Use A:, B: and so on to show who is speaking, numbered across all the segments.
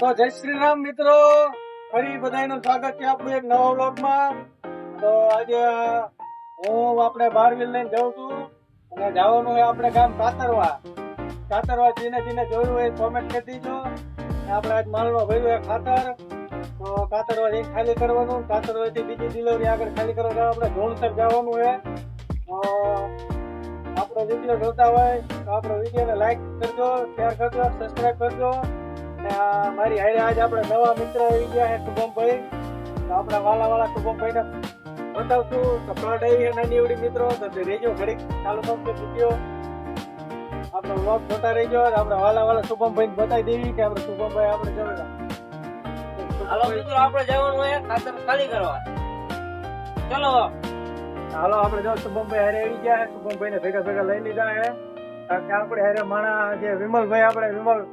A: તો જય શ્રી રામ મિત્રો, ફરી બધાનું સ્વાગત છે આપણું એક નવા વ્લોગમાં. તો આજે હું આપણે બારવીલ લઈને જાઉં છું અને જવાનું છે આપણે ગામ કાતરવા જીને જોયું હોય કોમેન્ટ કરી દીજો. આપણે આજ માલમાં ભર્યું હોય ખાતર, તો કાતરવા જઈને ખાલી કરવાનું. કાતરવાથી બીજી ડિલિવરી આગળ ખાલી કરવા આપણે ધોણસર જવાનું છે. આપણો વિડીયો જોતા હોય તો આપણો વિડીયોને લાઈક કરજો, શેર કરજો, સબસ્ક્રાઈબ કરજો. મારી હારે આજ આપણે નવા મિત્ર આવી ગયા છે શુભમભાઈ. તો આપણા વાલા શુભમભાઈને બતાવશું. તો ફ્લડ આવી છે નાની એવડી મિત્રો, તો રેજો ઘડીક ચાલુ કરજો વિડીયો, આપણો વ્લોગ જોતા રહેજો. આપણે વાલા શુભમભાઈને બતાવી દેવી કે આપણે શુભમભાઈ આપણે જવા.
B: હાલો મિત્રો, આપણે જવાનું હોય ખાતર ખાલી કરવા. ચલો
A: હાલો આપણે જો શુભમભાઈ હારે આવી ગયા છે. શુભમભાઈને ભેગા લઈ લીધા છે. કારણ કે આપણે હારે માણા જે વિમલભાઈ, આપણે વિમલ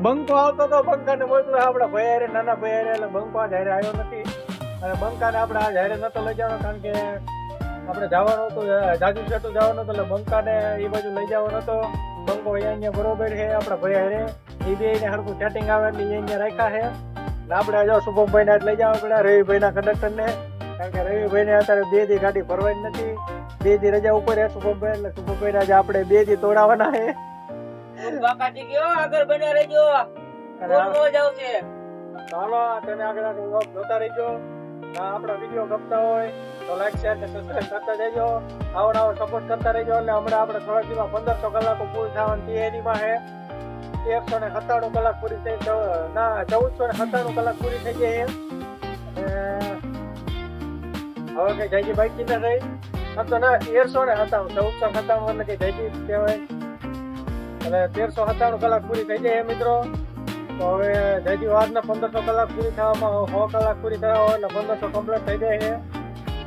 A: બંકો આવતો તો બંકાને બોલતો આપણા ભાઈ હારે, નાના ભાઈ હારે, એટલે બંકો આજ હારે આવ્યો નથી. અને બંકાને આપણે આજ હારે નતો લઈ જવાનો, કારણ કે આપણે જવાનું હતું જાજુ સેટું જવાનું હતું, એટલે બંકાને એ બાજુ લઈ જવાનો હતો. બંકો અહીંયા બરોબર છે આપણા ભાઈ હારે, એ બે ને હરખું સેટિંગ આવે એટલે અહીંયા રાખ્યા છે. અને આપણે જો શુભમભાઈને આજ લઈ જવા પડ્યા, રવિભાઈના કંડક્ટરને. કારણ કે રવિભાઈને અત્યારે 2 દી ગાડી ભરવાની નથી, 2 દી રજા ઉપર છે શુભમભાઈ, એટલે શુભમભાઈને આજે આપણે 2 દી તોડાવવાના છે.
B: બાકાજી ગયો આગળ બને રહેજો, કોણ જાવ છે.
A: ચાલો તમે આગળ વ્લોગ જોતા રહેજો. આપણા વિડીયો ગમતા હોય તો લાઈક શેર ને સબસ્ક્રાઇબ કરતા જજો. આવો સપોર્ટ કરતા રહેજો. એટલે હમણાં આપણે થોડા દિવસમાં 1500 કલાકો પૂરી થવાની તૈયારીમાં છે. 197 કલાક પૂરી થઈ, ના 1497 કલાક પૂરી થઈ ગઈ છે. હવે કઈ જાયજી બાઈક કીધા રહી તો ના 1397, 1497 એટલે કઈ જાયજી કહેવાય. એટલે 1397 કલાક પૂરી થઈ જાય મિત્રો. તો હવે જાયજી વારના 1500 કલાક પૂરી થવામાં 100 કલાક પૂરી થવા હોય એટલે 1500 કમ્પ્લીટ થઈ જાય છે.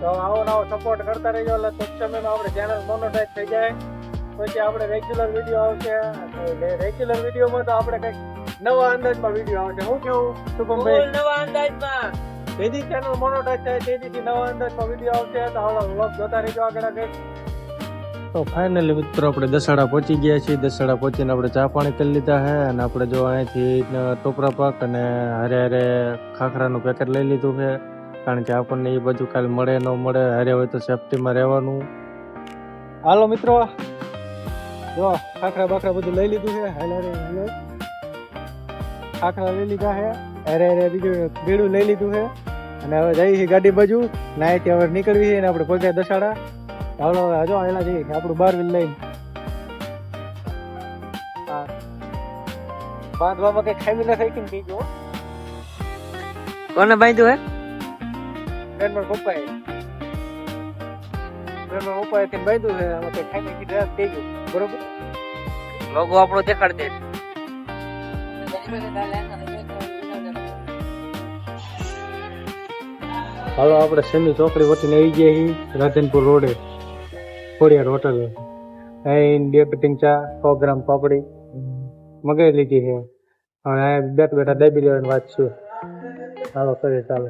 A: તો આવો સપોર્ટ કરતા રહેજો. એટલે ટૂંક સમયમાં આપણે ચેનલ મોનેટાઈઝ થઈ જાય. પછી આપણે રેગ્યુલર વિડીયો આવશે. રેગ્યુલર વિડીયોમાં તો આપણે કંઈક નવા અંદાજમાં વિડીયો આવશે. હું કેવું શુભમભાઈ?
B: નવા અંદાજમાં
A: જેથી ચેનલ મોનેટાઈઝ થાય તેથી નવા અંદાજમાં વિડીયો આવશે. તો હાલો વ્લોગ જોતા રહેજો આગળ. તો ફાઇનલી મિત્રો આપણે દસાડા પહોંચી ગયા છીએ. દસાડા પહોંચીને આપણે ચા પાણી કરી લીધા છે. અને આપણે જો અહીંથી ટોપરા પાક અને હારે ખાખરાનું પેકેટ લઈ લીધું છે. કારણ કે આપણને એ બધું કાલે મળે ન મળે, હારે હોય તો સેફટીમાં રહેવાનું. હાલો મિત્રો, જો ખાખરા બાખરા બધું લઈ લીધું છે. ખાખરા લઈ લીધા છે, હારે બીજું બેડું લઈ લીધું છે. અને હવે જઈએ છીએ ગાડી બાજુ. નાઈથી હવે નીકળવી છે ને આપણે પહોંચ્યા દસાડા. હાલો હવે જો એલા જઈએ આપણું બારવીલ લઈને. હા, બાંધવામાં કઈ ખામી ના થઈ કે કીધું.
B: કોને બાંધ્યું હે?
A: બેનમાં પપ્પાએ બાંધ્યું છે. આમાં કઈ ખામી કીધું થઈ ગયું બરોબર.
B: લોગો આપણો દેખાડ દે.
A: હાલો આપણે શનિ ચોકડી વચ્ચે આવી ગયા છીએ રાધનપુર રોડે, ખોડિયાર હોટલ. અહીં 2 કટિંગ ચા, 100 ગ્રામ પાપડી મગાવી લીધી છે. હવે અહીંયા બેઠા દાબી લેવાની વાત છે. હાલો કરીએ ચાલો.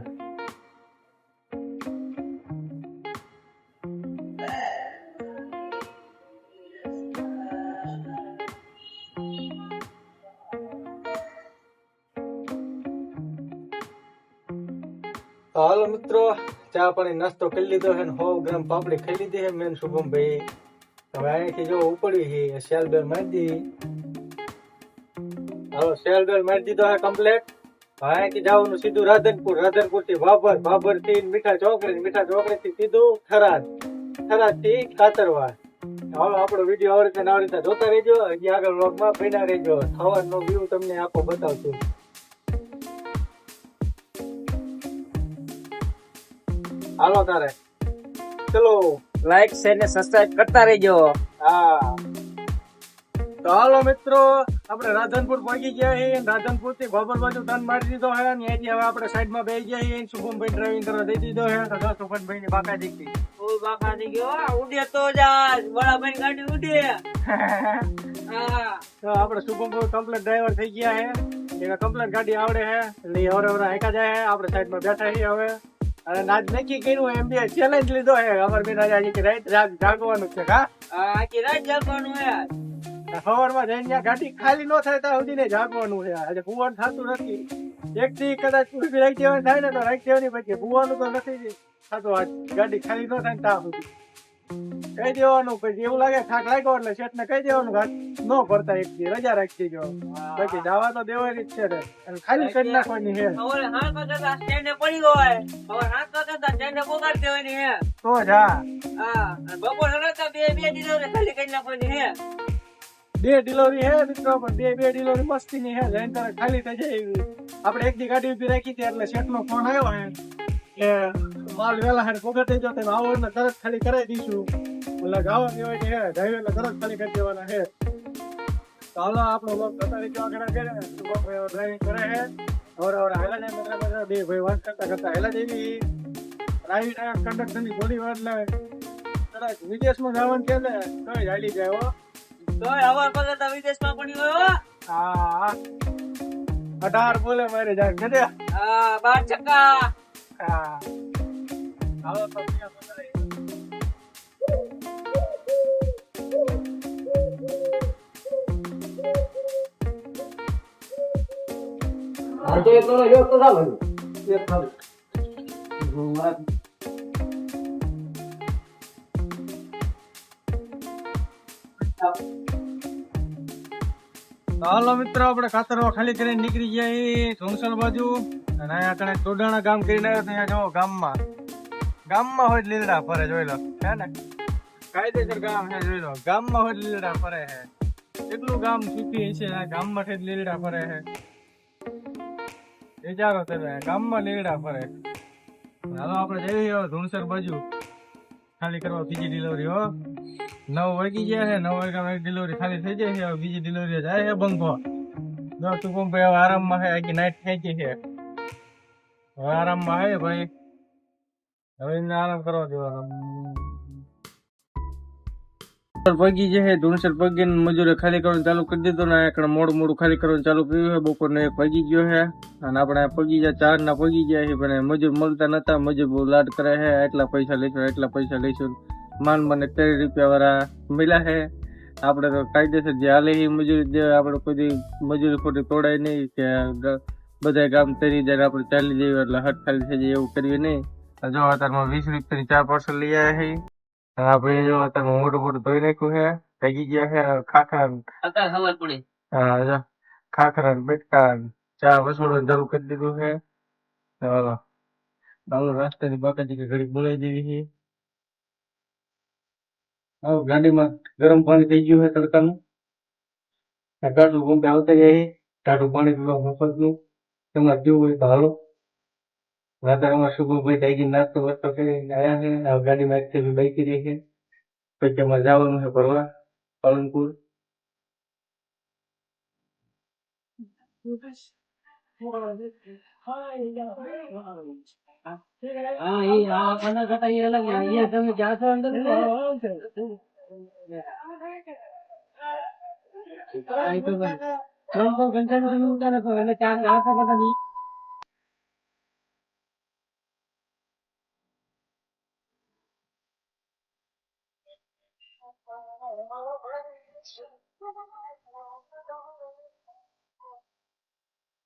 A: હાલો મિત્રો, ચા પાણી નાસ્તો કરી લીધો છે, 100 ગ્રામ પાપડી ખાઈ લીધી છે મેન શુભમભાઈ. હવે અહીંથી જો ઉપડવી છે, સેલ બેલ મારી દીધી. હાલો સેલ બેલ મારી દીધો છે કમ્પ્લેટ. અહીંથી જવાનું સીધું રાધનપુર થી ભાભર થી મીઠા ચોકડી થી સીધું થરાદ થી કાતરવા. હાલો આપણો વિડીયો આવી રીતે જોતા રહેજો. હજી આગળ વ્લોગમાં બન્યા રહેજો. સવારનો વ્યૂ તમને આપો બતાવશું. હાલો તારે ચલો
B: લાઈક શેર ને સબસ્ક્રાઇબ કરતા રહેજો.
A: હા તો હાલો મિત્રો, આપણે રાધનપુર પહોંચી ગયા છીએ. રાધનપુર થી બાબર બાજુ ટર્ન મારી દીધો છે. અહીંયાથી હવે આપણે સાઈડમાં બેસી ગયા છીએ. શુભમભાઈ ડ્રાઇવિંગ કરવા દઈ દીધો છે. તો શુભમભાઈ ની બાકા દીકરી
B: બાકાજી ગયો ઉડે તો જા વડાભાઈ ગાડી ઉડે. હા
A: તો આપણે શુભમભાઈ કમ્પ્લેટ ડ્રાઈવર થઈ ગયા છે. એને કમ્પ્લેટ ગાડી આવડે છે એટલે હવે હાંકા જાય. આપણે સાઈડમાં બેઠા છીએ હવે. અને નાજ નક્કી કર્યું એમ બી ચેલેન્જ લીધો છે. અમાર બેન આજે રાત જાગવાનું છે. હા
B: આખી રાત જાગવાનું હે.
A: સવારમાં જઈને ત્યાં ગાડી ખાલી ન થાય ત્યાં સુધી ને જાગવાનું છે. આજે ભૂવાનું થતું નથી. એક દી કદાચ ઊભી રાખી દેવાની થાય ને તો રાખી દેવાની, પછી ભૂવાનું તો નથી જ થતું. આ ગાડી ખાલી ન થાય ને ત્યાં સુધી કહી દેવાનું. પછી એવું લાગે થાક લાગ્યો એટલે શેઠને કહી દેવાનું કે ન ભરતા, એક દી રજા રાખી દેજો. પછી દાવા તો દેવાની જ છે ને, અને ખાલી કરી નાખવાની છે.
B: સવારે 7 વાગ્યા સ્ટેન્ડે પડી હોય, સવારે 7 વાગ્યા સ્ટેન્ડે પોગાડી દેવાની હે.
A: તો જા
B: હા, અને બપોર સડતા બે ડિલિવરી ખાલી કરી નાખવાની હે.
A: 2 ડિલિવરી હે મિત્રો, પણ બે ડિલિવરી મસ્તી ની હે. જઈને તારે ખાલી થઈ જાય એવી. આપણે એક દી ગાડી ઉભી રાખી હતી એટલે શેઠ નો ફોન આવ્યો હે કે માલ વેલા હારે પોગાડી દેજો, તમે આવો એટલે તરત ખાલી કરાવી દઈશું. એટલે ગાવા દેવાય છે, ડ્રાઈવર એટલે તરત ખાલી કરી દેવાના છે. તો હાલો આપણો લોક બતાવી જો આગળ કરે ને, ડ્રાઇવિંગ કરે છે. હવે હેલા જાય મતલબ બે ભાઈ વાત કરતા હેલા જેવી ડ્રાઇવિંગ કંડક્ટર ની થોડી વાર એટલે કદાચ વિદેશમાં જવાનું કે ને તો હાલી જાય હો.
B: તોય હવા પગતા વિદેશમાં પડી હોય હો.
A: હા 18 બોલે મારે જાય કે
B: હા 12 છક્કા.
A: હા હાલો તો ત્યાં બતાવી.
B: આજે તો યો તો ચાલો એક ખાલી.
A: હાલો મિત્રો, આપણે ખાતરવા ખાલી કરીને નીકળી ગયા ધોંસલ બાજુ. અને અહીંયા કણે ટોડાણા ગામ કરીને આવ્યો. ત્યાં જો ગામમાં હોય લીલડા ફરે, જોઈ લો હે ને, કાયદેસર ગામ છે. જોઈ લો ગામમાં હોય લીલડા ફરે છે. કેટલું ગામ સુખી છે, ગામમાં થી લીલડા ફરે છે. વિચારો તમે, ગામમાં લીલડા ફરે. હાલો આપણે જઈએ ધોંસર બાજુ ખાલી કરવા બીજી ડિલિવરી હો. 9 વાગી ગયા છે. 9 વાગ્યામાં એક ડિલિવરી ખાલી થઈ જાય છે. હવે બીજી ડિલિવરી જાય છે બંકો. જો તું કોમ ભાઈ હવે આરામમાં છે. આખી નાઈટ થઈ ગઈ છે, હવે આરામમાં છે ભાઈ. હવે એને આરામ કરવા દેવાનો. પગી જે છે ધોનસર પગી મજૂરે ખાલી કરવાનું ચાલુ કરી દીધું ને, એકડે મોડું ખાલી કરવાનું ચાલુ કર્યું છે. બપોરને 1 પગી ગયો છે. અને આપણે પગી જાય 4 ના પગી ગયા છે, પણ મજૂર મળતા નતા. મજૂર બહુ લાડ કરે છે, એટલા પૈસા લઈશું. માન 13 રૂપિયા વાળા મળ્યા છે. આપણે તો કાયદેસર જે હાલે એ મજૂરી જે આપણે કોઈ મજૂરી ખોટી તોડાય નહીં કે બધા ગામ તરી જાય આપણે ચાલી જઈએ એટલે હટ ખાલી થઈ જાય એવું કરવી નહીં. જો અત્યારમાં 20 રૂપિયાની 4 પાર્સલ લઈ આવ્યા છે. આપણે જો અત્યારમાં મોટું ધોઈ નાખ્યું છે. ભેગી ગયા છે ખાખરા.
B: અત્યારે ખબર પડી.
A: હા જો ખાખરા બેટકા ચા વસોડવાનું ચાલુ કરી દીધું છે. ચાલો રસ્તાની બાકાજી કે ઘડી બોલાવી દેવી છે. ગાડીમાં ગરમ પાણી થઈ ગયું છે તડકાનું. ગાડું ગોંબે આવતા જાય ટાઢું પાણી પીવા મફતનું. તમારે પીવું હોય તો હાલો. રાત્રે અમારે શુભભાઈ થઈ ગઈ નાસ્તો વાસ્તો કરીને આવ્યા છે. હવે ગાડીમાં એક થી બાઈકી રહી છે. પછી અમારે જવાનું છે ફરવા પાલનપુર.
B: હા એ આ પંદર કરતા એ અલગ અહીંયા તમે જાશો અંદર ત્રણ ઘંટા નું ઉતારે તો એટલે 4 આખા કરતા નહીં.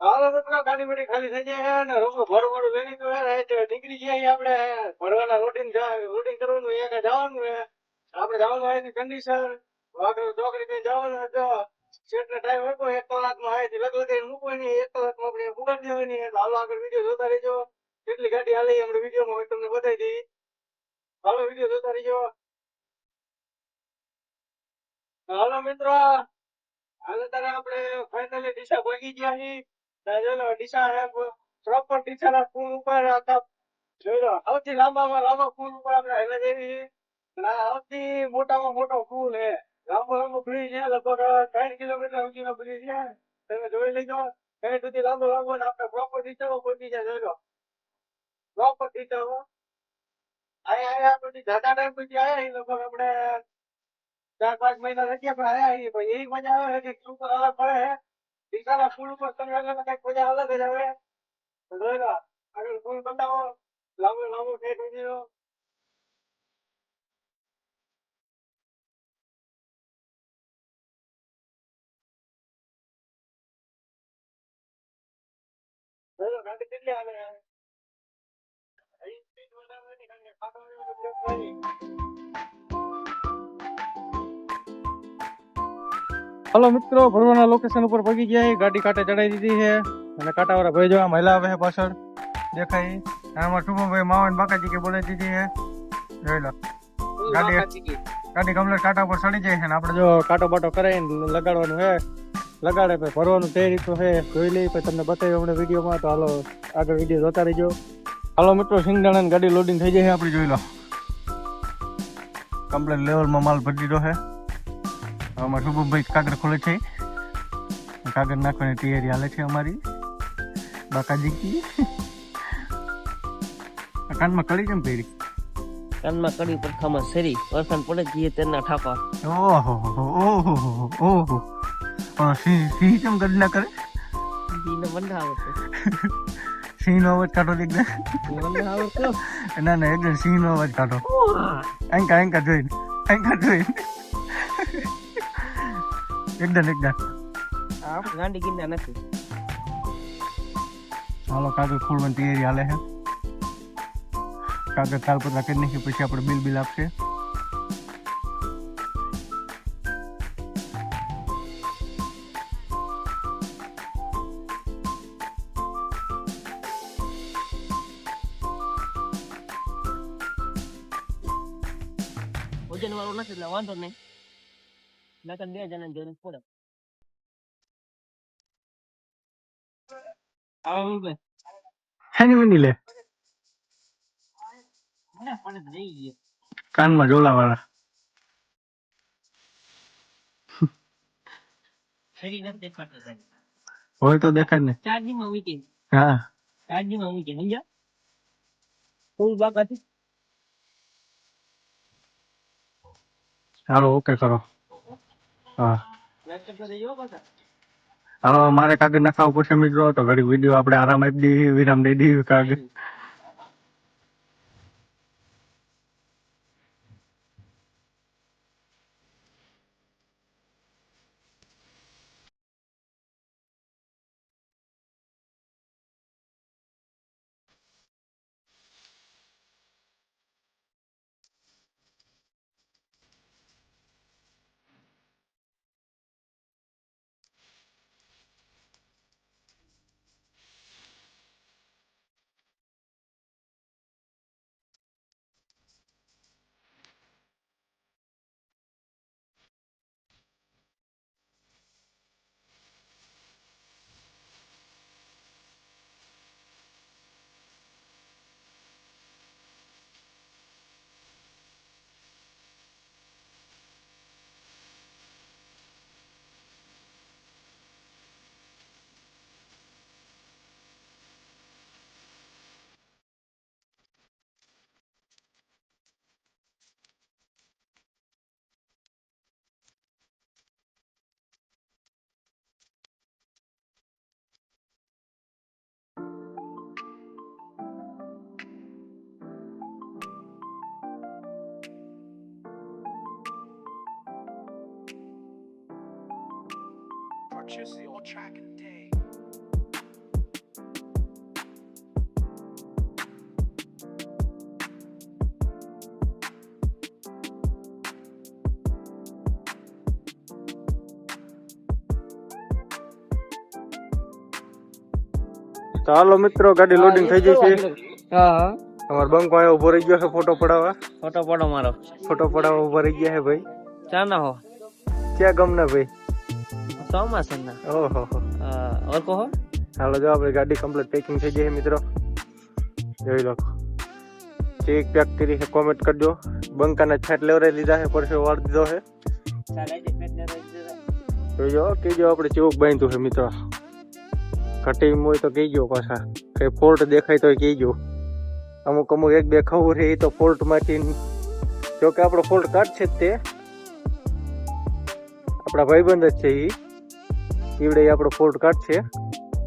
A: હાલો મિત્રો, ગાડી બડી ખાલી થઈ જાય છે ને રોકો ભરવાનું લઈ લીધું છે. નીકળી ગયા આપણે ભરવાના રૂટીન કરવાનું. એક જવાનું છે આપણે. જવાનું હોય કંડિશન વાગડ ચોકડી થી જવાનું. જો શેઠને ટાઈમ હોય 1 કલાકમાં આવે લગભગ મૂકવાની. 1 કલાકમાં આપણે ઉડાડી દેવાની. હાલો આગળ વિડીયો જોતા રહેજો. કેટલી ગાડી હાલે આપણે વિડીયોમાં હોય તમને બતાવી દઈએ. હાલો વિડીયો જોતા રહેજો. હાલો મિત્રો, હાલ અત્યારે આપણે ફાઇનલી ડીસા પહોંચી ગયા છીએ. ડીસા પ્રોપર ડીસા પુલ ઉપર જોઈ લો સૌથી લાંબામાં લાંબા પુલ ઉપર આપણે હાલ્યા જઈએ છીએ. સૌથી મોટામાં મોટો પુલ છે. લાંબો બ્રિજ છે, લગભગ 60 કિલોમીટર સુધીનો બ્રિજ છે. તમે જોઈ લેજો. કઈ સુધી લાંબો ને આપણે પ્રોપર ડીસામાં પહોંચી જાય. જોઈ લો પ્રોપર ડીસામાં આયા પછી જાતા ટાઈમ પછી આયા લગભગ આપણે 4-5 મહિના થઈ ગયા. પણ આયા પછી એવી મજા આવે કે શું અલગ પડે છે. ડીસાના પુલ ઉપર તમે કઈક મજા અલગ જ આવે. જોઈ લો આગળ પુલ બતાવો લાંબો ઠેઠ સુધીનો. હલો મિત્રો, ભરવાના લોકેશન ઉપર પગી ગયા. ગાડી કાંટે ચડાવી દીધી છે અને કાંટાવાળા ભાઈ જો આમ હલા આવે છે પાછળ દેખાય. આમાં શુભમભાઈ માવન બાકાજી કે બોલાવી દીધી છે. જોઈ લો ગાડી કમ્પ્લીટ કાંટા ઉપર ચડી જાય છે ને આપણે જો કાંટો બાટો કરાવીને લગાડવાનું છે. લગાડે પછી ભરવાનું તે રીતનું છે જોઈ લઈ, પછી તમને બતાવ્યું હમણાં વિડીયોમાં. તો હાલો આગળ વિડીયો જોતા રહીજો. હાલો મિત્રો, સિંગદાણા ગાડી લોડિંગ થઈ જાય છે આપણી. જોઈ લો કમ્પ્લીટ લેવલમાં માલ ભરી દીધો છે. આમાં શુભમભાઈ કાગળ ખોલે છે. કાગળ નાખવાની તૈયારી હાલે છે અમારી બાકાજી કી. કાનમાં કડી કેમ પહેરી?
B: કાનમાં કડી પડખામાં સરી વરસાદ પડે જઈએ તેના ઠાપા.
A: ઓહો ઓહો ઓહો સિંહ કેમ ગડલા કરે?
B: જીને બંધ આવડતો.
A: સિંહ નો અવાજ કાઢો એકદમ.
B: બંધ આવડતો.
A: ના ના એકદમ સિંહ નો અવાજ કાઢો. એંકા જોઈને એકદમ
B: આપણે ગાંડી ગીંડા નથી.
A: હાલો કાગળ ખોલવાની તૈયારી હાલે છે. કાગળ તાલપત્રા કરી નાખી પછી આપણે બિલ આપશે.
B: વજન વાળું નથી એટલે વાંધો નહીં. નકર 2 જણાની જરૂર પડે. આવો ભાઈ
A: હેની મની લે
B: ના પણ જઈ ગયો.
A: કાનમાં જોલા વાળા
B: શરીર નથી દેખાતું સાહેબ.
A: હોય તો દેખાય ને.
B: ચાર્જિંગમાં મૂકી.
A: હા
B: ચાર્જિંગમાં મૂકી સમજ્યા? ફૂલ બાકાથી.
A: હાલો ઓકે કરો. હા
B: લેપટોપ તો દેજો પાછા.
A: હાલો મારે કાગળ નાખાવું પડશે મિત્રો. તો ઘડી વિડીયો આપણે આરામ આપી દઈએ, વિરામ દઈ દઈએ. કાગળ
C: Purchase your track today.
A: તો હાલો મિત્રો, ગાડી લોડિંગ થઈ ગઈ છે.
B: હા
A: અમારો બંકો આવ્યો ઉભો રહી ગયો છે ફોટો પડાવવા.
B: ફોટો પડો મારો.
A: ફોટો પડાવવા ઉભા રહી ગયા છે ભાઈ.
B: ચા ના હો
A: ક્યાં ગમના ભાઈ?
B: ચોમાસાના.
A: ઓહો
B: ઓર કહો.
A: હાલો જો આપણી ગાડી કમ્પ્લીટ પેકિંગ થઈ ગઈ છે મિત્રો. જોઈ લો ઠીક પેક કરી છે. કોમેન્ટ કરજો. બંકાના છાટ લેવરાઈ લીધા છે, પરસે વાળ દીધો છે. જોઈજો કીજો આપણે ચેવું બાંધ્યું છે મિત્રો. કટિંગ હોય તો કહીજો પાછા. કઈ ફોલ્ટ દેખાય તો કહીજો. અમુક એક બે ખબર છે એ તો ફોલ્ટ માંથી, જો કે આપણો ફોલ્ટ કાઢશે જ તે. આપણા ભાઈબંધ જ છે ઈવડે આપણો ફોલ્ટ કાઢશે.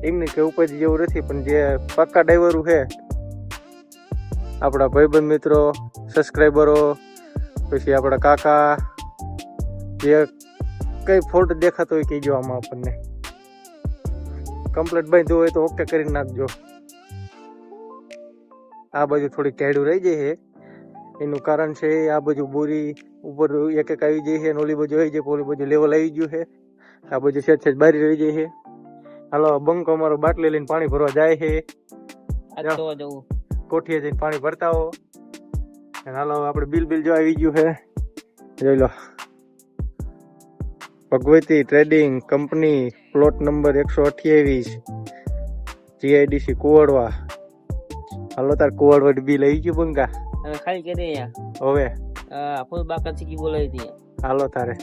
A: એમની કે ઉપાધિ જેવું નથી, પણ જે પાક્કા ડ્રાઈવરો છે આપણા ભાઈબંધ મિત્રો, સબસ્ક્રાઈબરો, પછી આપણા કાકા, જે કઈ ફોલ્ટ દેખાતો હોય કહીજો આમાં આપણને. કમ્પ્લીટ બાંધ્યું હોય તો ઓકે કરી નાખજો. આ બાજુ થોડી કેડું રહી જાય છે. એનું કારણ છે આ બાજુ બોરી ઉપર એક એક આવી જાય છે અને ઓલી બાજુ આવી જાય, ઓલી બાજુ લેવલ આવી ગયું છે. આ બાજુ સેજ બારી રહી જાય છે. હાલો બંકો અમારો બાટલી લઈને પાણી ભરવા જાય છે.
B: આજ તો જવું.
A: કોઠીએ જઈને પાણી ભરતા હો. અને હાલો આપણે બિલ જો આવી ગયું છે, જોઈ લો. Bhagwati trading company, plot number 128, GIDC Kuvadva. હાલો તાર કુવાડવા બિલ આવી ગયું બંકા
B: હવે ખાલી કરી
A: હવે.
B: ફૂલ બાકા ચીકી બોલાવી હતી.
A: હાલો તારે